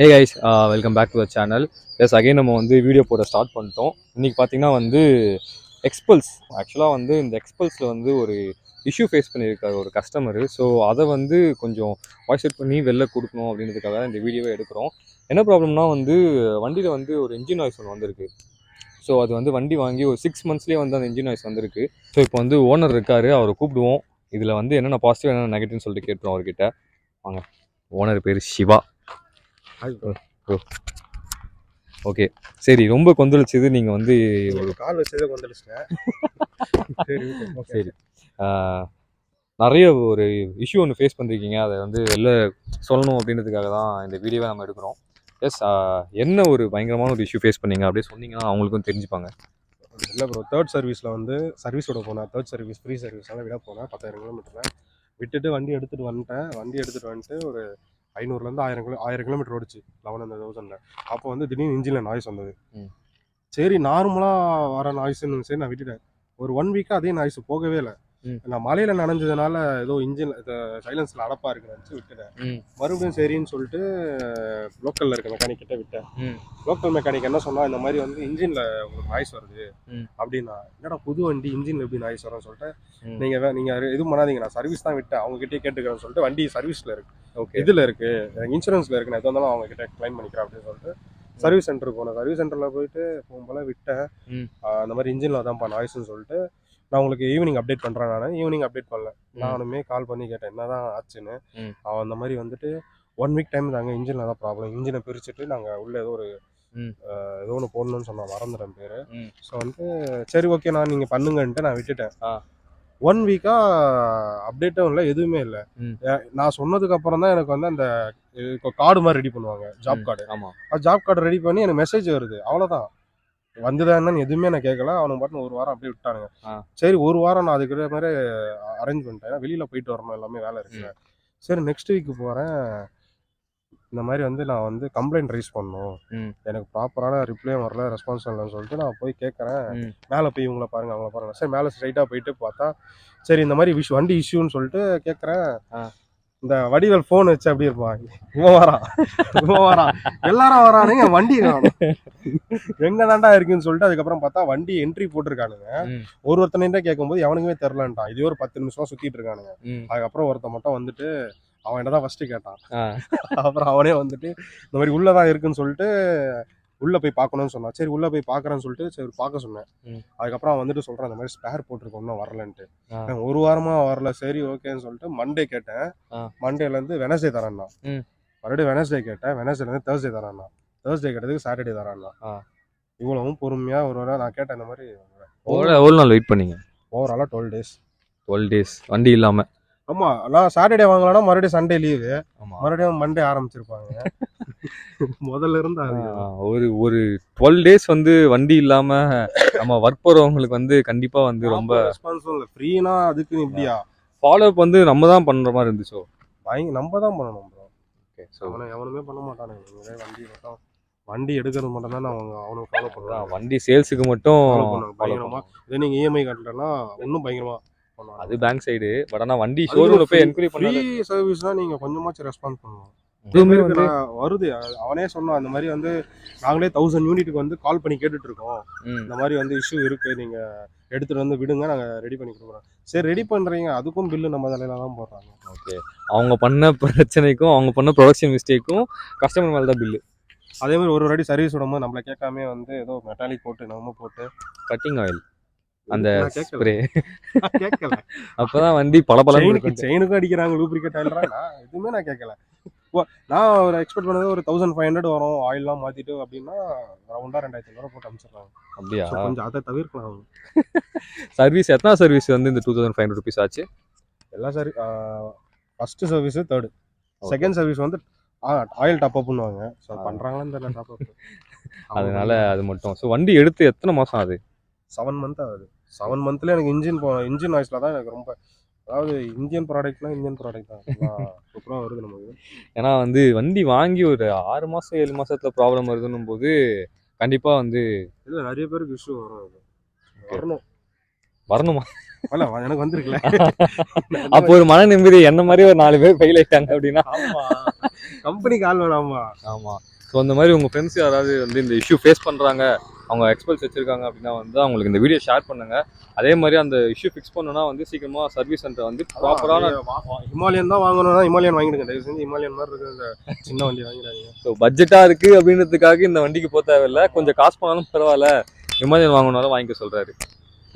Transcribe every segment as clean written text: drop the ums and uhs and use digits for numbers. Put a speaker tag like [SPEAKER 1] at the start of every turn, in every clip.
[SPEAKER 1] Hey guys, welcome back to the channel. Yes again நம்ம வந்து video போட start பண்ணிட்டோம். இன்றைக்கி பார்த்தீங்கன்னா வந்து எக்ஸ்பல்ஸ் ஆக்சுவலாக வந்து இந்த எக்ஸ்பல்ஸில் வந்து ஒரு இஷ்யூ ஃபேஸ் பண்ணியிருக்காரு ஒரு கஸ்டமரு. ஸோ அதை வந்து கொஞ்சம் வாய்ஸ் அவுட் பண்ணி வெளில கொடுக்கணும் அப்படின்றதுக்காக இந்த வீடியோவை எடுக்கிறோம். என்ன ப்ராப்ளம்னா வந்து வண்டியில் வந்து ஒரு இன்ஜின் நாய்ஸ் ஒன்று வந்திருக்கு. ஸோ அது வந்து வண்டி வாங்கி ஒரு 6 monthsலேயே வந்து அந்த இன்ஜின் நாய்ஸ் வந்திருக்கு. ஸோ இப்போ வந்து ஓனர் இருக்கார், அவரை கூப்பிடுவோம். இதில் வந்து என்னென்ன பாசிட்டிவ் என்னென்ன நெகட்டிவ்னு சொல்லிட்டு கேட்டுருவோம் அவர்கிட்ட. வாங்க. ஓனர் பேர் சிவா. ஓகே, சரி. ரொம்ப கொந்தளிச்சது நீங்கள் வந்து
[SPEAKER 2] ஒரு கால் வச்சதே கொந்தளிச்சிட்டேன்.
[SPEAKER 1] சரி, நிறைய ஒரு இஷ்யூ ஒன்று ஃபேஸ் பண்ணிருக்கீங்க. அதை வந்து வெளில சொல்லணும் அப்படின்றதுக்காக தான் இந்த வீடியோவை நம்ம எடுக்கிறோம். எஸ், என்ன ஒரு பயங்கரமான ஒரு இஷ்யூ ஃபேஸ் பண்ணீங்க அப்படியே சொன்னீங்கன்னா அவங்களுக்கும் தெரிஞ்சுப்பாங்க.
[SPEAKER 2] இல்லை ப்ரோ, தேர்ட் சர்வீஸில் வந்து சர்வீஸோட போனேன். தேர்ட் சர்வீஸ் ஃப்ரீ சர்வீஸால் விட போனேன். 10,000 கிலோமீட்டரில் விட்டுட்டு வண்டி எடுத்துகிட்டு வந்துட்டு ஒரு 500லேருந்து 1000 கிலோமீட்டர் ஓடிச்சு 11,000. அப்போ வந்து திடீர்னு இன்ஜினில் நாய்ஸ் வந்தது. சரி, நார்மலாக வர நாய்ஸ்ன்னு சரி நான் விட்டுட்டேன். ஒரு 1 வீக்காக அதே நாய்ஸ் போகவே இல்லை. நான் மலையில் நனைஞ்சதுனால ஏதோ இன்ஜின் சைலன்ஸில் அடப்பாக இருக்குன்னு நினச்சி விட்டுட்டேன். மறுபடியும் சரின்னு சொல்லிட்டு லோக்கலில் இருக்க மெக்கானிக் கிட்ட விட்டேன். லோக்கல் மெக்கானிக் என்ன சொன்னா, இந்த மாதிரி வந்து இன்ஜினில் உங்களுக்கு நாய்ஸ் வருது அப்படின்னா. என்னடா புது வண்டி இன்ஜினில் எப்படி நாய்ஸ் வரும்னு சொல்லிட்டு, நீங்கள் எதுவும் பண்ணாதீங்க, நான் சர்வீஸ் தான் விட்டேன், அவங்ககிட்டயே கேட்டுக்கிறேன்னு சொல்லிட்டு, வண்டி சர்வீஸில் இருக்கு, இதில் இருக்கு, இன்சூரன்ஸில் இருக்கு, நான் எது வந்தாலும் அவங்க கிட்ட கிளைம் பண்ணிக்கிறேன் அப்படின்னு சொல்லிட்டு சர்வீஸ் சென்டருக்கு போனேன். சர்வீஸ் சென்டரில் போயிட்டு போகும்போல விட்டேன். அந்த மாதிரி இன்ஜினில் தான்ப்பா நாய்ஸ்ன்னு சொல்லிட்டு, நான் உங்களுக்கு ஈவினிங் அப்டேட் பண்ணுறேன். நான் ஈவினிங் அப்டேட் பண்ணல. நானுமே கால் பண்ணி கேட்டேன் என்னதான் ஆச்சுன்னு. அவன் அந்த மாதிரி வந்துட்டு 1 வீக் டைம் தாங்க, இன்ஜினில் தான் ப்ராப்ளம், இன்ஜினை பிரிச்சுட்டு நாங்கள் உள்ளே ஏதோ ஒன்று போடணும்னு சொன்னான், மறந்துட்டேன் பேர். ஸோ வந்து சரி ஓகே நான் நீங்கள் பண்ணுங்கன்ட்டு நான் விட்டுட்டேன். 1 வீக்காக அப்டேட்டும் இல்லை, எதுவுமே இல்லை. நான் சொன்னதுக்கு அப்புறம் தான் எனக்கு வந்து அந்த கார்டு மாதிரி ரெடி பண்ணுவாங்க, ஜாப் கார்டு. ஆமாம், ஜாப் கார்டு ரெடி பண்ணி எனக்கு மெசேஜ் வருது, அவ்வளோதான். வந்துதான் என்னன்னு எதுவுமே நான் கேட்கல. அவனுக்கு பாட்டு 1 வாரம் அப்படியே விட்டானுங்க. சரி, 1 வாரம் நான் அதுக்கு மாதிரி அரேஞ்ச் பண்ணிட்டேன். வெளியில் போயிட்டு வரணும், எல்லாமே வேலை இருக்கு. சரி, நெக்ஸ்ட் வீக் போகிறேன். இந்த மாதிரி வந்து நான் வந்து கம்ப்ளைண்ட் ரைஸ் பண்ணணும், எனக்கு ப்ராப்பரான ரிப்ளையும் வரல, ரெஸ்பான்ஸ் இல்லைன்னு சொல்லிட்டு நான் போய் கேட்குறேன். மேலே போய் இவங்கள பாருங்க அவங்கள பாருங்க. சரி, மேலே ஸ்ட்ரைட்டாக போயிட்டு பார்த்தா, சரி இந்த மாதிரி வண்டி இஷ்யூன்னு சொல்லிட்டு கேட்குறேன். இந்த வடிவேல் ஃபோன் வச்சு அப்படி இருப்பான், இவன் வரான் எல்லாரும் வரானுங்க, வண்டி எங்க தாண்டா இருக்குன்னு சொல்லிட்டு அதுக்கப்புறம் பார்த்தா வண்டி என்ட்ரி போட்டிருக்கானுங்க. ஒருத்தனை கேட்கும்போது எவனுக்குமே தெரிலன்ட்டான். இதே ஒரு 10 நிமிஷம் சுத்திட்டு இருக்கானுங்க. அதுக்கப்புறம் ஒருத்த மட்டும் வந்துட்டு அவன் என்னதான் ஃபர்ஸ்ட் கேட்டான். அப்புறம் அவனே வந்துட்டு இந்த மாதிரி உள்ளதான் இருக்குன்னு சொல்லிட்டு உள்ள போய் பார்க்கணும்னு சொன்னான். சரி உள்ள போய் பார்க்கறேன்னு சொல்லிட்டு சரி பார்க்க சொன்னேன். அதுக்கப்புறம் அவன் வந்துட்டு சொல்றான், இந்த மாதிரி ஸ்பேர் போட்டிருக்கோம், இன்னும் வரலன்ட்டு. 1 வாரமா வரல. சரி ஓகேன்னு சொல்லிட்டு மண்டே கேட்டேன். மண்டேல இருந்து வெனஸ்டே தரேன்னா. மறுபடியும் வெனஸ்டே கேட்டேன். வெனஸ்டேல இருந்து தேர்ஸ்டே தரான்னா. தேர்ஸ்டே கேட்டதுக்கு சாட்டர்டே தரான்னா. இவ்வளவும் பொறுமையா ஒரு வாரம் நான் கேட்டேன். இந்த மாதிரி
[SPEAKER 1] எவ்வளோ நாள் வெயிட் பண்ணீங்க?
[SPEAKER 2] ஓவராலா 12 days.
[SPEAKER 1] 12 days வண்டி இல்லாம.
[SPEAKER 2] ஆமா, நான் சாட்டர்டே வாங்கலாம்னா மறுபடியும் சண்டே லீவு, மறுபடியும் மண்டே ஆரம்பிச்சிருப்பாங்க. முதல்ல இருந்து
[SPEAKER 1] ஒரு 12 days வந்து வண்டி இல்லாம நம்ம ஒர்க் போறவங்களுக்கு வந்து கண்டிப்பா வந்து ரொம்ப
[SPEAKER 2] ரெஸ்பான்சிபிள். ஃப்ரீனா அதுக்கு இப்படியா
[SPEAKER 1] ஃபாலோ அப் வந்து நம்ம தான் பண்ற மாதிரி இருந்துச்சோ?
[SPEAKER 2] நம்ம தான் பண்ணணும் ப்ரோ. ஓகே, ஸோ எவனுமே பண்ண மாட்டானுங்க. வண்டி எடுக்கிறது மட்டும் தான் அவனுக்கு ஃபாலோ பண்ணுறான்.
[SPEAKER 1] வண்டி சேல்ஸுக்கு மட்டும்
[SPEAKER 2] பயங்கரமா. இதே நீங்கள் இஎம்ஐ கட்டலன்னா இன்னும் பயங்கரமா பண்ணுவாங்க.
[SPEAKER 1] அது பேங்க் சைடு. பட் ஆனால் வண்டி ஷோரூம்ல போய் என்கொயரி பண்ணி
[SPEAKER 2] ஃப்ரீ சர்வீஸ்னா நீங்கள் கொஞ்சமாச்சும் ரெஸ்பான்ஸ் பண்ணணும். வருது, அவனே சொன்னான். அந்த மாதிரி வந்து நாங்களே 1000 யூனிட்டுக்கு வந்து கால் பண்ணி கேட்டுட்டு இருக்கோம். இந்த மாதிரி வந்து இஷ்யூ இருக்கு, நீங்க எடுத்துட்டு வந்து விடுங்க, நாங்க ரெடி பண்ணி கொடுக்குறோம். சரி ரெடி பண்றீங்க, அதுக்கும் பில்லு நம்ம தலையில தான் போடுறாங்க.
[SPEAKER 1] ஓகே, அவங்க பண்ண பிரச்சனைக்கும் அவங்க பண்ண ப்ரொடக்ஷன் மிஸ்டேக்கும் கஸ்டமர் மேலே தான் பில்லு.
[SPEAKER 2] அதே மாதிரி ஒரு வாட்டி சர்வீஸ் விடும்போது நம்மளை கேட்காம வந்து ஏதோ மெட்டாலிக் போட்டு நம்ம போட்டு
[SPEAKER 1] கட்டிங் ஆயில் அந்த ஸ்ப்ரே கேட்கல. அப்பதான் வண்டி பல
[SPEAKER 2] செயினுக்கும் அடிக்கிறாங்க, லூப்ரிகேட் ஆயிடுறாங்க. எதுவுமே நான் கேட்கல. நான் ஒரு எக்ஸ்பெக்ட் பண்ணது ஒரு 1500 வரும் ஆயில்லாம் மாத்திட்டு அப்படின்னா, ரவுண்டா 2500 போட்டு அனுப்பிச்சிடுறாங்க. அப்படியா? கொஞ்சம் அதை தவிர்க்கலாம்.
[SPEAKER 1] சர்வீஸ் எத்தனை சர்வீஸ் வந்து இந்த 2500 rupees ஆச்சு?
[SPEAKER 2] எல்லா first service, third, second service வந்து ஆயில் டாப் அப் பண்ணுவாங்க. ஸோ பண்றாங்களான்னு தெரியல டாப் அப்.
[SPEAKER 1] அதனால அது மட்டும். ஸோ வண்டி எடுத்து எத்தனை மாசம் ஆகுது?
[SPEAKER 2] 7 month ஆகுது. 7 monthல எனக்கு இன்ஜின் நாய்ஸ்ல தான் எனக்கு ரொம்ப, அதாவது இந்தியன் ப்ராடக்ட்னா இந்தியன் ப்ராடக்ட் தான் சூப்பராக வருது நமக்கு.
[SPEAKER 1] ஏன்னா வந்து வண்டி வாங்கி ஒரு 6 மாதம் 7 மாதத்துல ப்ராப்ளம் வருதுன்னும் போது கண்டிப்பாக வந்து
[SPEAKER 2] இல்லை நிறைய பேருக்கு இஷ்யூ வரணும்.
[SPEAKER 1] வரணுமா?
[SPEAKER 2] இல்ல எனக்கு வந்திருக்குல்ல.
[SPEAKER 1] அப்போ ஒரு மன நிம்மதி. என்ன மாதிரி ஒரு 4 பேர் ஃபெயில் ஆயிட்டாங்க அப்படின்னா
[SPEAKER 2] கம்பெனிக்கு ஆள் வேணாமா?
[SPEAKER 1] ஆமா. ஸோ அந்த மாதிரி உங்கள் ஃப்ரெண்ட்ஸ் யாராவது வந்து இந்த இஷ்யூ ஃபேஸ் பண்ணுறாங்க, அவங்க எக்ஸ்பல்ஸ் வச்சிருக்காங்க அப்படின்னா வந்து அவங்களுக்கு இந்த வீடியோ ஷேர் பண்ணுங்க. அதே மாதிரி அந்த இஷ்யூ ஃபிக்ஸ் பண்ணணும்னா வந்து சீக்கிரமா சர்வீஸ் சென்டர் வந்து ப்ராப்பரான
[SPEAKER 2] ஹிமாலயன் தான் வாங்கணும்னா ஹிமாலயன் வாங்கிடுங்க. தயவு செஞ்சு ஹிமாலயன் மாதிரி இருக்கிற இந்த சின்ன வண்டி வாங்கிடாதீங்க.
[SPEAKER 1] ஸோ பட்ஜெட்டாக இருக்குது அப்படின்றதுக்காக இந்த வண்டிக்கு போக தேவையில்லை. கொஞ்சம் காசு போனாலும் பரவாயில்ல, ஹிமாலயன் வாங்கணும்னாலும் வாங்கிக்க சொல்கிறாரு.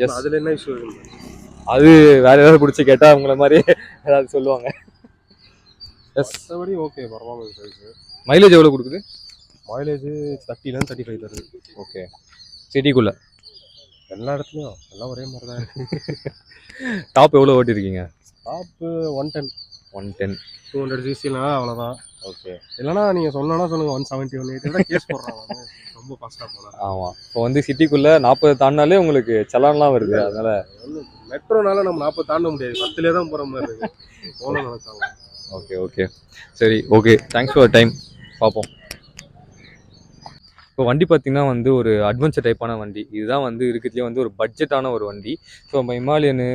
[SPEAKER 1] எஸ்,
[SPEAKER 2] அதில் என்ன இஷ்யூ இருக்கு?
[SPEAKER 1] அது வேற ஏதாவது பிடிச்சி கேட்டால் உங்களை மாதிரி ஏதாவது சொல்லுவாங்க. எஸ்,
[SPEAKER 2] மற்றபடி ஓகே, பரவாயில்ல.
[SPEAKER 1] மைலேஜ் எவ்வளோ கொடுக்குது?
[SPEAKER 2] மைலேஜ் 30லேருந்து 35 தருது.
[SPEAKER 1] ஓகே. சிட்டிக்குள்ளே
[SPEAKER 2] எல்லா இடத்துலையும் எல்லாம் ஒரே மாதிரி தான் இருக்குது.
[SPEAKER 1] டாப் எவ்வளோ ஓட்டிருக்கீங்க?
[SPEAKER 2] டாப்பு 110.
[SPEAKER 1] 110.
[SPEAKER 2] 200 சிசினா அவ்வளோதான்.
[SPEAKER 1] ஓகே.
[SPEAKER 2] இல்லைனா நீங்கள் சொன்னா சொல்லுங்கள் 170 180 தான் கேஸ் போடுறாங்க. ரொம்ப ஃபாஸ்ட்டாக போகலாம்.
[SPEAKER 1] ஆமாம். இப்போ வந்து சிட்டிக்குள்ளே 40 தாண்டினாலே உங்களுக்கு சலான்லாம் வருது. அதனால
[SPEAKER 2] மெட்ரோனால நம்ம 40 தாண்ட முடியாது, 10லே தான் போகிற மாதிரி இருக்குது. போகணும்னு நினச்சாங்க.
[SPEAKER 1] ஓகே ஓகே சரி, ஓகே, தேங்க்ஸ் ஃபார் டைம். பார்ப்போம். இப்போ வண்டி பார்த்திங்கன்னா வந்து ஒரு அட்வென்ச்சர் டைப்பான வண்டி. இதுதான் வந்து இருக்கிறதுலே வந்து ஒரு பட்ஜெட்டான ஒரு வண்டி. ஸோ நம்ம ஹிமாலயனு,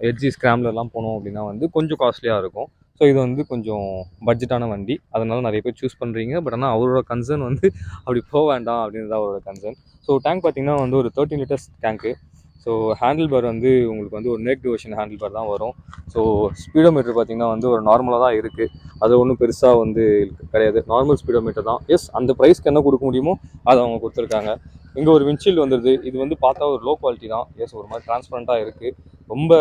[SPEAKER 1] எட்ஜி, ஸ்க்ராம்லர்லாம் போனோம் அப்படின்னா வந்து கொஞ்சம் காஸ்ட்லியாக இருக்கும். ஸோ இது வந்து கொஞ்சம் பட்ஜெட்டான வண்டி, அதனால் நிறைய பேர் சூஸ் பண்ணுறீங்க. பட் ஆனால் அவரோட கன்சர்ன் வந்து அப்படி போக வேண்டாம் அப்படின்றது அவரோட கன்சர்ன். ஸோ டேங்க் பார்த்திங்கன்னா வந்து ஒரு 13 லிட்டர்ஸ் டேங்க்கு. ஸோ ஹேண்டில் பார் வந்து உங்களுக்கு வந்து ஒரு நேக்டு வெர்ஷன் ஹேண்டில் பார் தான் வரும். ஸோ ஸ்பீடோமீட்டர் பார்த்திங்கன்னா வந்து ஒரு நார்மலாக தான் இருக்குது. அது ஒன்றும் பெருசாக வந்து கிடையாது, நார்மல் ஸ்பீடோமீட்டர் தான். எஸ், அந்த ப்ரைஸ்க்கு என்ன கொடுக்க முடியுமோ அதை அவங்க கொடுத்துருக்காங்க. இங்கே ஒரு விண்ட்ஷீல்டு வந்துடுது. இது வந்து பார்த்தா ஒரு லோ குவாலிட்டி தான். எஸ், ஒரு மாதிரி டிரான்ஸ்பரண்ட்டாக இருக்குது. ரொம்ப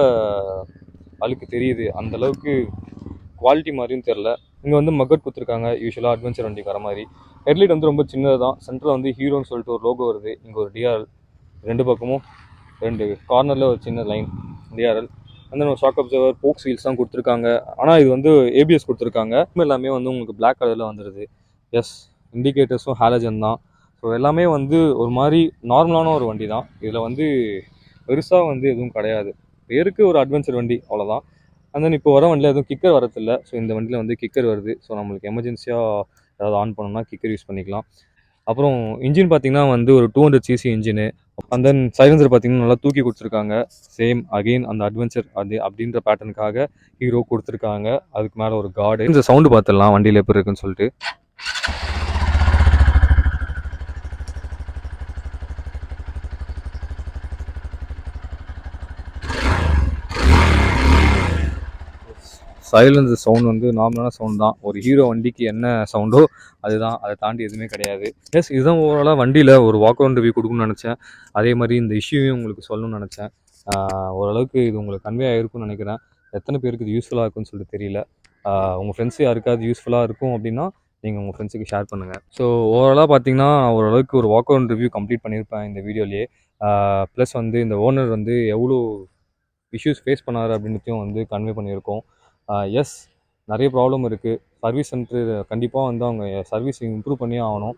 [SPEAKER 1] அழுக்கு தெரியுது, அந்தளவுக்கு குவாலிட்டி மாதிரியும் தெரில. இங்கே வந்து மக்கட் கொடுத்துருக்காங்க, யூஸ்வலாக அட்வென்ச்சர் வண்டிக்கு வர மாதிரி. ஹெட்லைட் வந்து ரொம்ப சின்னது தான். சென்டரில் வந்து ஹீரோன்னு சொல்லிட்டு ஒரு லோகோ வருது. இங்கே ஒரு டிஆர்எல், 2 பக்கமும் 2 கார்னரில் ஒரு சின்ன லைன் டிஆர்எல். வந்து ஒரு ஷாக் அப்சர்வர், போக்ஸ் வீல்ஸ் தான் கொடுத்துருக்காங்க. ஆனால் இது வந்து ஏபிஎஸ் கொடுத்துருக்காங்க. எல்லாமே வந்து உங்களுக்கு பிளாக் கலரில் வந்துடுது. எஸ், இண்டிகேட்டர்ஸும் ஹாலஜன் தான். ஸோ எல்லாமே வந்து ஒரு மாதிரி நார்மலான ஒரு வண்டி தான். இதில் வந்து பெருசாக வந்து எதுவும் கிடையாது, பேருக்கு ஒரு அட்வென்ச்சர் வண்டி அவ்வளோதான். அண்ட் தென் இப்போ வர வண்டியில் எதுவும் கிக்கர் வரதில்லை. ஸோ இந்த வண்டியில் வந்து கிக்கர் வருது. ஸோ நம்மளுக்கு எமர்ஜென்சியாக ஏதாவது ஆன் பண்ணோம்னா கிக்கர் யூஸ் பண்ணிக்கலாம். அப்புறம் இன்ஜின் பார்த்திங்கன்னா வந்து ஒரு 200 CC engine. And then silencer பார்த்திங்கன்னா நல்லா தூக்கி கொடுத்துருக்காங்க. சேம் அகெயின் அந்த அட்வென்ச்சர் அது அப்படின்ற பேட்டர்னுக்காக ஹீரோ கொடுத்துருக்காங்க. அதுக்கு மேலே ஒரு கார்டு. இந்த சவுண்டு பார்த்துடலாம் வண்டியில் எப்படி இருக்குன்னு சொல்லிட்டு. சைலன்சர் சவுண்ட் வந்து நார்மலான சவுண்ட் தான். ஒரு ஹீரோ வண்டிக்கு என்ன சவுண்டோ அதுதான், அதை தாண்டி எதுவுமே கிடையாது. எஸ், இதுதான் ஓவராலாக வண்டியில் ஒரு வாக் அரவுண்ட் ரிவ்யூ கொடுக்கணும்னு நினச்சேன். அதே மாதிரி இந்த இஷ்யூவையும் உங்களுக்கு சொல்லணும்னு நினச்சேன். ஓரளவுக்கு இது உங்களுக்கு கன்வே ஆகிருக்கும்னு நினைக்கிறேன். எத்தனை பேருக்கு இது யூஸ்ஃபுல்லாக இருக்குன்னு சொல்லிட்டு தெரியல. உங்கள் ஃப்ரெண்ட்ஸ் யாருக்காவது யூஸ்ஃபுல்லாக இருக்கும் அப்படின்னா நீங்கள் உங்கள் ஃப்ரெண்ட்ஸுக்கு ஷேர் பண்ணுங்கள். ஸோ ஓவராலாக பார்த்தீங்கன்னா ஓரளவுக்கு ஒரு வாக் அரவுண்ட் ரிவ்யூ கம்ப்ளீட் பண்ணியிருப்பேன் இந்த வீடியோலேயே. ப்ளஸ் வந்து இந்த ஓனர் வந்து எவ்வளோ இஷ்யூஸ் ஃபேஸ் பண்ணார் அப்படின்றதையும் வந்து கன்வே பண்ணியிருக்கோம். எஸ், நிறைய ப்ராப்ளம் இருக்குது. சர்வீஸ் சென்டர் கண்டிப்பாக வந்து அவங்க சர்வீஸ் இம்ப்ரூவ் பண்ணியே ஆகணும்.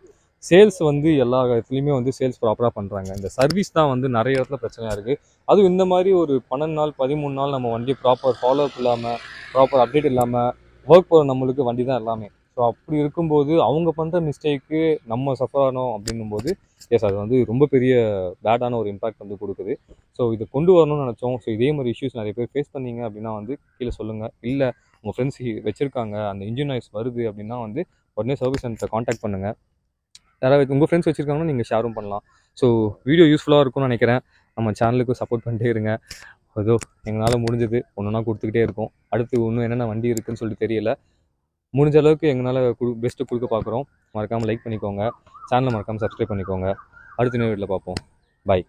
[SPEAKER 1] சேல்ஸ் வந்து எல்லா இடத்துலையுமே வந்து சேல்ஸ் ப்ராப்பராக பண்ணுறாங்க. இந்த சர்வீஸ் தான் வந்து நிறைய இடத்துல பிரச்சனையாக இருக்குது. அதுவும் இந்த மாதிரி ஒரு 12 நாள் 13 நாள் நம்ம வண்டி ப்ராப்பர் ஃபாலோ அப் இல்லாமல், ப்ராப்பர் அப்டேட் இல்லாமல் ஒர்க் போகிற நம்மளுக்கு வண்டி தான் எல்லாமே. ஸோ அப்படி இருக்கும்போது அவங்க பண்ணுற மிஸ்டேக்கு நம்ம சஃபர் ஆனோம் அப்படின்னும்போது எஸ், அது வந்து ரொம்ப பெரிய பேடான ஒரு இம்பாக்ட் வந்து கொடுக்குது. ஸோ இதை கொண்டு வரணும்னு நினச்சோம். ஸோ இதே மாதிரி இஷ்யூஸ் நிறைய பேர் ஃபேஸ் பண்ணீங்க அப்படின்னா வந்து கீழே சொல்லுங்கள். இல்லை உங்கள் ஃப்ரெண்ட்ஸ் வச்சுருக்காங்க, அந்த இன்ஜின் நாய்ஸ் வருது அப்படின்னா வந்து உடனே சர்வீஸ் சென்டரை காண்டாக்ட் பண்ணுங்கள். யாராவது உங்கள் ஃப்ரெண்ட்ஸ் வச்சுருக்காங்கன்னா நீங்கள் ஷேரும் பண்ணலாம். ஸோ வீடியோ யூஸ்ஃபுல்லாக இருக்கும்னு நினைக்கிறேன். நம்ம சேனலுக்கு சப்போர்ட் பண்ணிட்டே இருங்க. ஏதோ எங்களால் முடிஞ்சது ஒன்றுனா கொடுத்துக்கிட்டே இருக்கோம். அடுத்து இன்னும் என்னென்ன வண்டி இருக்குதுன்னு சொல்லிட்டு தெரியல. முடிஞ்ச அளவுக்கு எங்களால் பெஸ்ட்டு கொடுக்க பார்க்குறோம். மறக்காமல் லைக் பண்ணிக்கோங்க, சேனலை மறக்காமல் சப்ஸ்கிரைப் பண்ணிக்கோங்க. அடுத்த வீடியோவில் பார்ப்போம். பாய்.